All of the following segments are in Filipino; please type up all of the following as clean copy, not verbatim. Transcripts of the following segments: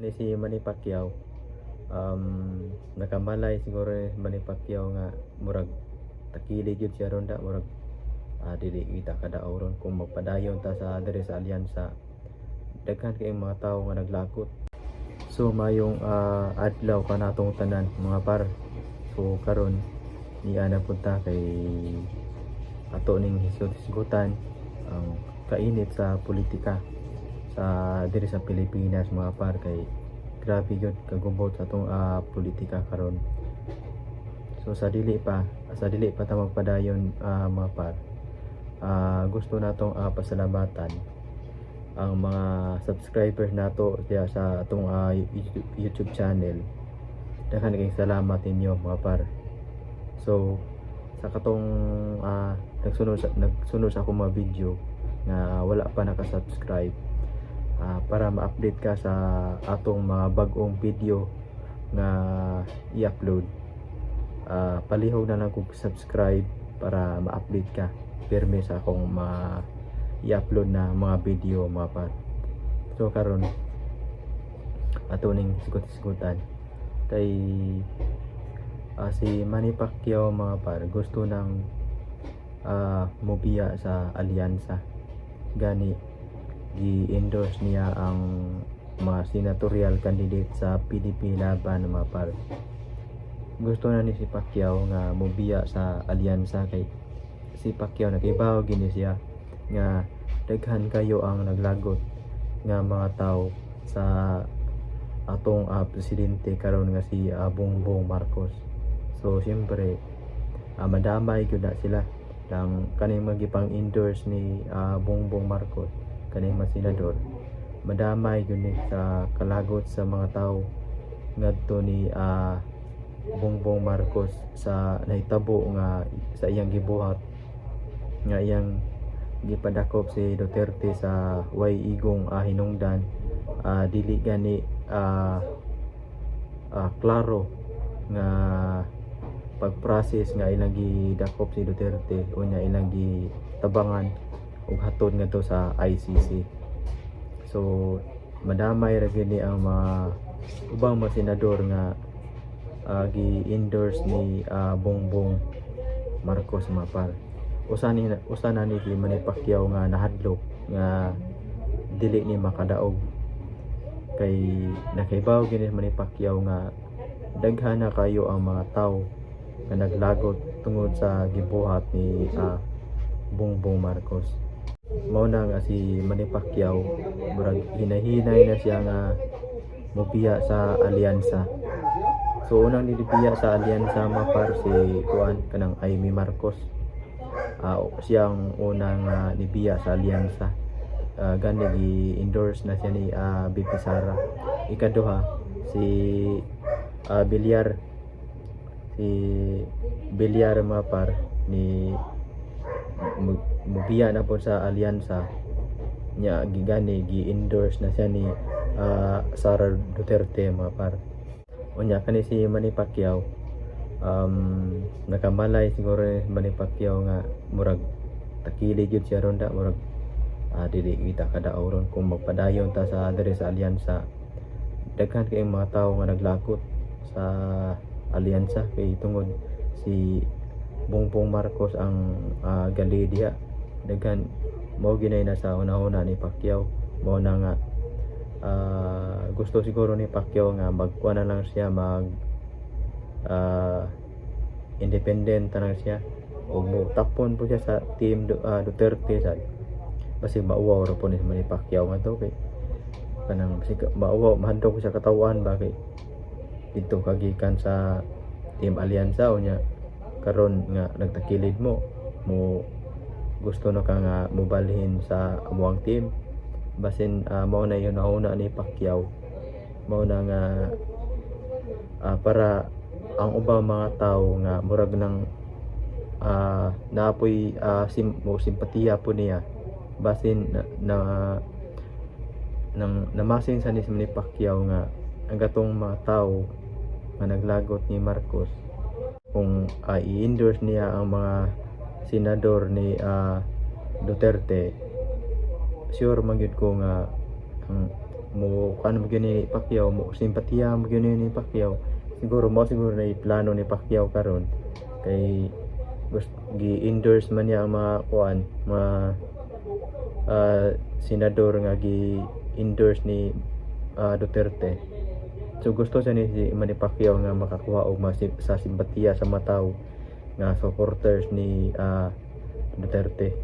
Ni si Manny Pacquiao, nakamalay siguro ni Manny Pacquiao nga murag takili gyud siya ronda, murag dili kita kadaog ron kung magpadayon ta sa diri sa alyansa. Daghan kay mga tawo nga naglakot. So mayong adlaw kanatong tanan mga par. So karon niya na punta kay ato ning hisgutan ang kainit sa politika sa diri sa Pilipinas mga par, kay grabe gyud kagubot sa atong politika karon. So sa dili pa ta magpadayon mga par, gusto natong pasalamatan ang mga subscribers nato diya sa atong YouTube channel. Daghan kayong salamat ninyo mga par. So sa katong nagsunod sa akong mga video na wala pa naka-subscribe, para ma-update ka sa atong mga bag-ong video na i-upload, palihog na lang kung subscribe para ma-update ka pirmi sa akong i-upload na mga video mga par. So karon ato ning sigutan kay si Manny Pacquiao mga par, gusto nang mobiya sa alyansa. Gani i-endorse niya ang mga senatorial candidate sa PDP Laban mga par. Gusto na ni si Pacquiao nga mobiya sa alyansa kay si Pacquiao nakibaw gini siya nga daghan kayo ang naglagot nga mga tao sa atong presidente karon nga si Bongbong Marcos. So siyempre madamay gyud na sila lang kaning magipang endorse ni Bongbong Marcos, kaning mga senador. Madamay gyud ni sa kalagot sa mga tao ngadto ni Bongbong Marcos sa nahitabo nga sa iyang gibuhat nga iyang gipadakop si Duterte sa way igong hinungdan. Dili gani klaro nga pag-process nga ilang gidakop si Duterte unya ilang gitabangan ug hatod ngadto sa ICC. So madamay ra gyud ni ang mga ubang mga senador nga gi-endorse ni Bongbong Marcos mga par. Usa na ni Manny Pacquiao nga nahadlok nga dili ni makadaog kay nakaibaw gini Manny Pacquiao nga daghan na kayo ang mga tawo nga naglagot tungod sa gibuhat ni Bongbong Marcos. Mao na nga si Manny Pacquiao murag hinahinay na siya nga mobiya sa alyansa. So unang nibiya sa alyansa mapar si Juan kanang Amy Marcos. Siyang unang nibiya sa alyansa. Gani gi-endorse na siya ni BP Sara. Ikaduha si Villar mapar ni mubiya na po sa alyansa nya gigani gi-endorse na siya ni Sara Duterte mapar. Unya kani si Manny Pacquiao, nakamalay siguro ni Manny Pacquiao nga murag takili gyud siya ronda, murag dili kita kadaog ron kung magpadayon ta sa diri sa alyansa. Daghan kay mga tawo nga naglakot sa alyansa kay tungod si Bongbong Marcos ang gali diha. Daghan mao ginay na sa una-una ni Pacquiao. Mao na nga gusto siguro ni Pacquiao nga magkuha na lang siya independent na lang siya o mo tapon po siya sa team Duterte sad. Basi mauwaw ra po ni Manny Pacquiao nga to kay kanang basi mauwaw mahandog sa katawan ba kay dito kagikan sa team alyansa unya karon nga nagtakilid mo gusto na ka nga mobalhin sa amuang team. Basin mao na yun nauna ni Pacquiao, mao na nga para ang ubang mga tao nga murag nang naapoy simpatiya po niya. Basin namasin sa ni Pacquiao nga ang gatong mga tao nga naglagot ni Marcos kung i-endorse niya ang mga senador ni Duterte, sure magyud ko nga mo ano mo gyud ni Pacquiao, mo simpatiya mo gyud ni Pacquiao. Siguro na plano ni Pacquiao karon kay gi-endorse man niya ang mga kuan, mga senador nga gi-endorse ni Duterte. So gusto siya ni si Manny Pacquiao nga makakuha og sa simpatiya sa mga tawo nga supporters ni Duterte.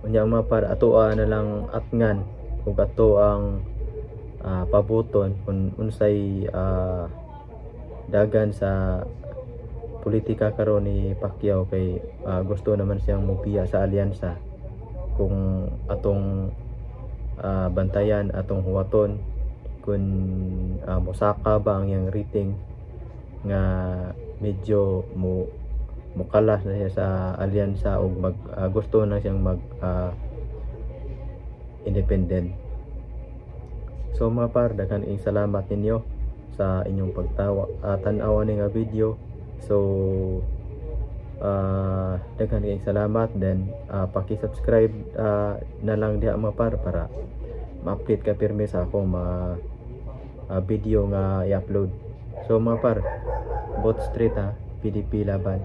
Unya mga par, atoa na lang atngan kung ato ang pabuton kung unsay dagan sa politika karon ni Pacquiao kay gusto naman siyang mobiya sa alyansa. Kung atong bantayan, atong huwaton kung mosaka ba ang iyang rating nga medyo mukalas na siya sa alyansa o gusto na siyang mag independent. So mga par, daghan salamat ninyo sa inyong tan-awa ni nga video. So daghan salamat, then paki-subscribe na lang diha mga par para ma-update ka pirmi sa akong mga video nga i-upload. So mga par, both straight PDP laban.